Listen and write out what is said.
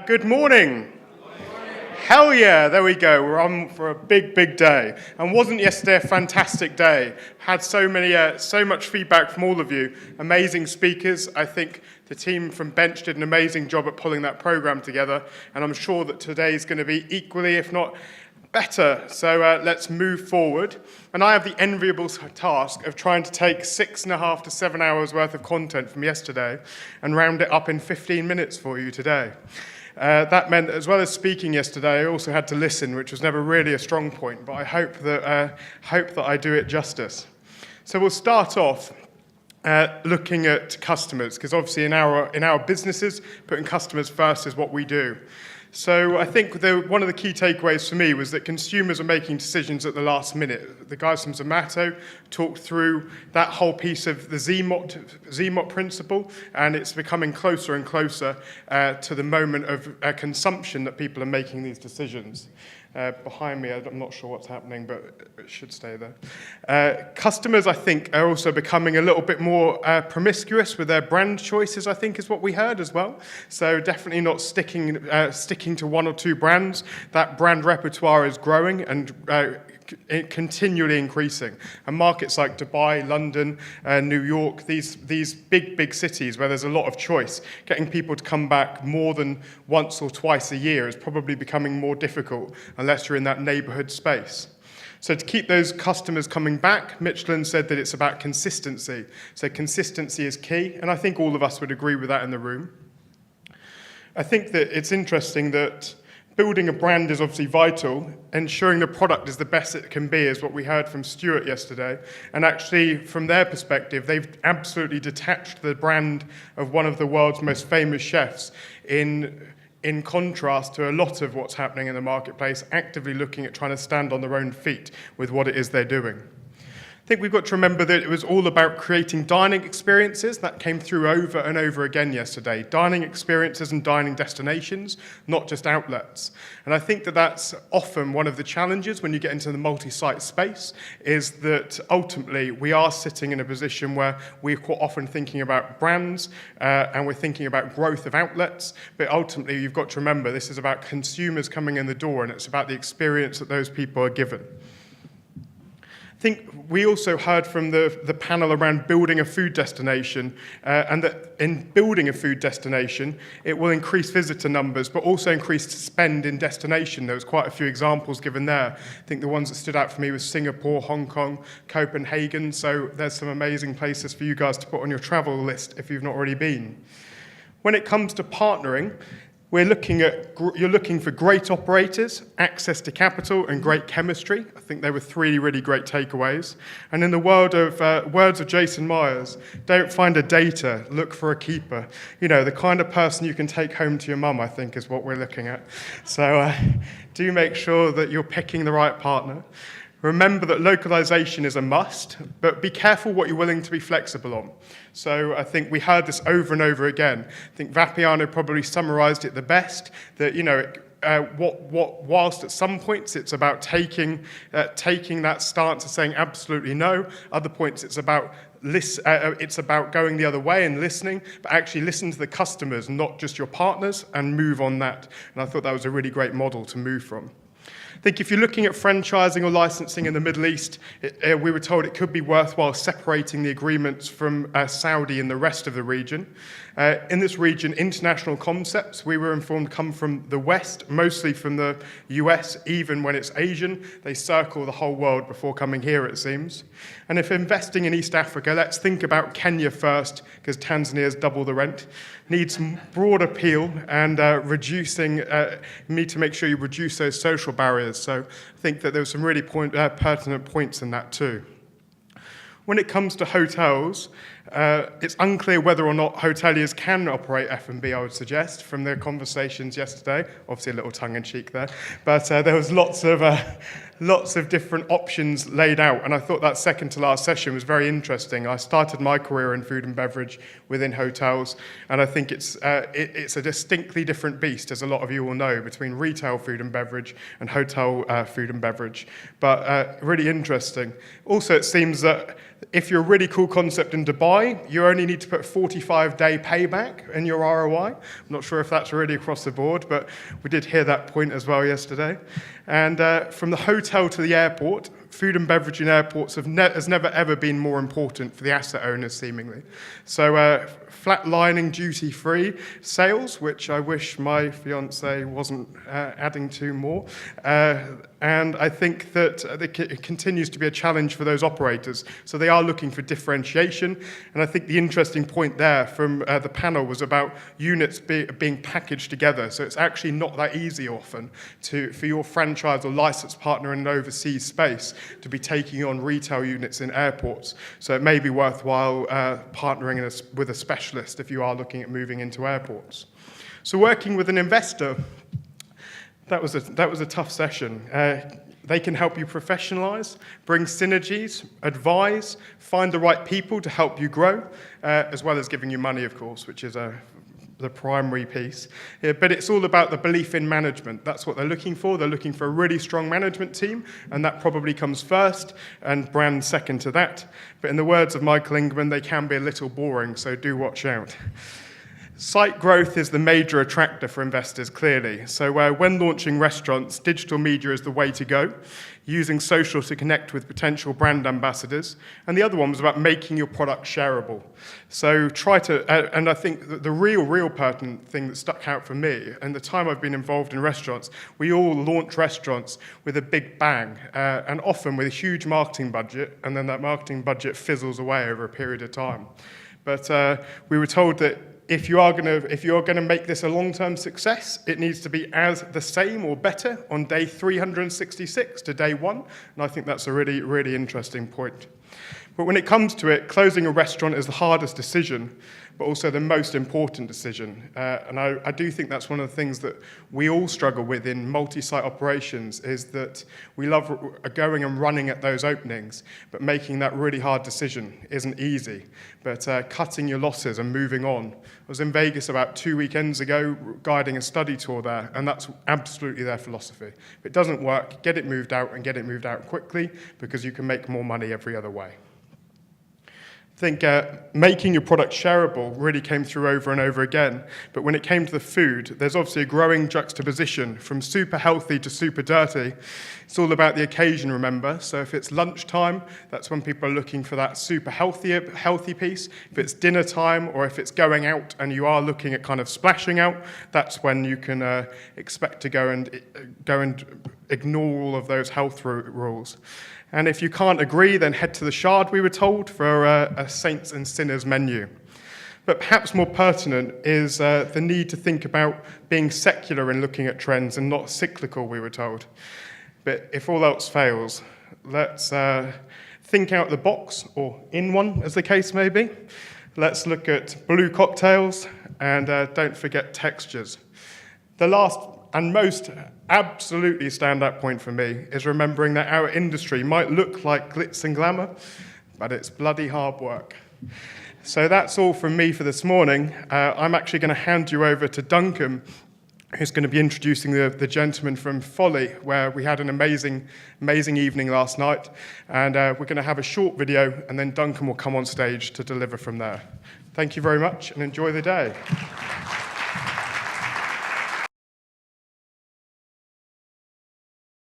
Good morning. Hell yeah, there we go. We're on for a big, big day. And wasn't yesterday a fantastic day? Had so much feedback from all of you. Amazing speakers. I think the team from Bench did an amazing job at pulling that program together. And I'm sure that today is going to be equally, if not better. So let's move forward. And I have the enviable task of trying to take 6.5 to 7 hours worth of content from yesterday and round it up in 15 minutes for you today. That meant, as well as speaking yesterday, I also had to listen, which was never really a strong point, but I hope that I do it justice. So we'll start off looking at customers, because obviously in our businesses, putting customers first is what we do. So I think one of the key takeaways for me was that consumers are making decisions at the last minute. The guys from Zomato talked through that whole piece of the ZMOT principle, and it's becoming closer and closer to the moment of consumption that people are making these decisions. Behind me, I'm not sure what's happening, but it should stay there. Customers, I think, are also becoming a little bit more promiscuous with their brand choices, I think is what we heard as well. So definitely not sticking to one or two brands. That brand repertoire is growing and continually increasing. And markets like Dubai, London, New York, these big cities where there's a lot of choice, getting people to come back more than once or twice a year is probably becoming more difficult unless you're in that neighborhood space. So to keep those customers coming back, Michelin said that it's about consistency. So consistency is key, and I think all of us would agree with that in the room. I think that it's interesting that building a brand is obviously vital. Ensuring the product is the best it can be is what we heard from Stuart yesterday. And actually, from their perspective, they've absolutely detached the brand of one of the world's most famous chefs in contrast to a lot of what's happening in the marketplace, actively looking at trying to stand on their own feet with what it is they're doing. I think we've got to remember that it was all about creating dining experiences. That came through over and over again yesterday. Dining experiences and dining destinations, not just outlets. And I think that that's often one of the challenges when you get into the multi-site space, is that ultimately we are sitting in a position where we're quite often thinking about brands and we're thinking about growth of outlets. But ultimately, you've got to remember this is about consumers coming in the door, and it's about the experience that those people are given. I think we also heard from the panel around building a food destination, and that in building a food destination, it will increase visitor numbers, but also increase spend in destination. There was quite a few examples given there. I think the ones that stood out for me was Singapore, Hong Kong, Copenhagen, so there's some amazing places for you guys to put on your travel list if you've not already been. When it comes to partnering, you're looking for great operators, access to capital, and great chemistry. I think they were three really great takeaways. And in the words of Jason Myers, don't find a dater, look for a keeper. You know, the kind of person you can take home to your mum, I think, is what we're looking at. So do make sure that you're picking the right partner. Remember that localization is a must, but be careful what you're willing to be flexible on. So I think we heard this over and over again. I think Vapiano probably summarized it the best, that, you know, whilst at some points it's about taking that stance of saying absolutely no, other points it's about going the other way and listening, but actually listen to the customers, not just your partners, and move on that. And I thought that was a really great model to move from. I think if you're looking at franchising or licensing in the Middle East, we were told it could be worthwhile separating the agreements from Saudi and the rest of the region. In this region, international concepts, we were informed, come from the West, mostly from the US, even when it's Asian. They circle the whole world before coming here, it seems. And if investing in East Africa, let's think about Kenya first, because Tanzania's double the rent. Needs broad appeal and need to make sure you reduce those social barriers. So I think that there were some really pertinent points in that too. When it comes to hotels, it's unclear whether or not hoteliers can operate F&B, I would suggest, from their conversations yesterday. Obviously a little tongue-in-cheek there. But there was lots of different options laid out, and I thought that second to last session was very interesting. I started my career in food and beverage within hotels, and I think it's a distinctly different beast, as a lot of you will know, between retail food and beverage and hotel food and beverage. But really interesting. Also, it seems that if you're a really cool concept in Dubai, ROI, you only need to put 45-day payback in your ROI. I'm not sure if that's really across the board, but we did hear that point as well yesterday. And from the hotel to the airport, food and beverage in airports has never ever been more important for the asset owners, seemingly. So flatlining duty-free sales, which I wish my fiance wasn't adding to more. And I think that it continues to be a challenge for those operators. So they are looking for differentiation. And I think the interesting point there from the panel was about units being packaged together. So it's actually not that easy often for your franchise or license partner in an overseas space to be taking on retail units in airports. So it may be worthwhile partnering with a specialist if you are looking at moving into airports. So working with an investor, that was a tough session. They can help you professionalize, bring synergies, advise, find the right people to help you grow, as well as giving you money, of course, which is the primary piece. But it's all about the belief in management. That's what they're looking for. They're looking for a really strong management team, and that probably comes first, and brand second to that. But in the words of Michael Ingman, they can be a little boring, so do watch out. Site growth is the major attractor for investors, clearly. So when launching restaurants, digital media is the way to go, using social to connect with potential brand ambassadors. And the other one was about making your product shareable. So and I think the real pertinent thing that stuck out for me, and the time I've been involved in restaurants, we all launch restaurants with a big bang, and often with a huge marketing budget, and then that marketing budget fizzles away over a period of time. But we were told that if you are going to make this a long-term success, it needs to be as the same or better on day 366 to day 1, and I think that's a really, really interesting point. But when it comes to it, closing a restaurant is the hardest decision, but also the most important decision. And I do think that's one of the things that we all struggle with in multi-site operations, is that we love going and running at those openings, but making that really hard decision isn't easy. But cutting your losses and moving on. I was in Vegas about 2 weekends ago guiding a study tour there, and that's absolutely their philosophy. If it doesn't work, get it moved out, and get it moved out quickly, because you can make more money every other way. I think making your product shareable really came through over and over again. But when it came to the food, there's obviously a growing juxtaposition from super healthy to super dirty. It's all about the occasion, remember. So if it's lunchtime, that's when people are looking for that super healthy piece. If it's dinner time, or if it's going out and you are looking at kind of splashing out, that's when you can expect to go and ignore all of those health rules. And if you can't agree, then head to the Shard, we were told, for a saints and sinners menu. But perhaps more pertinent is the need to think about being secular in looking at trends and not cyclical, we were told. But if all else fails, let's think out the box, or in one, as the case may be. Let's look at blue cocktails, and don't forget textures. The last and most absolutely standout point for me is remembering that our industry might look like glitz and glamour, but it's bloody hard work. So that's all from me for this morning. I'm actually going to hand you over to Duncan, who's going to be introducing the gentleman from Folly, where we had an amazing evening last night. And we're going to have a short video, and then Duncan will come on stage to deliver from there. Thank you very much, and enjoy the day.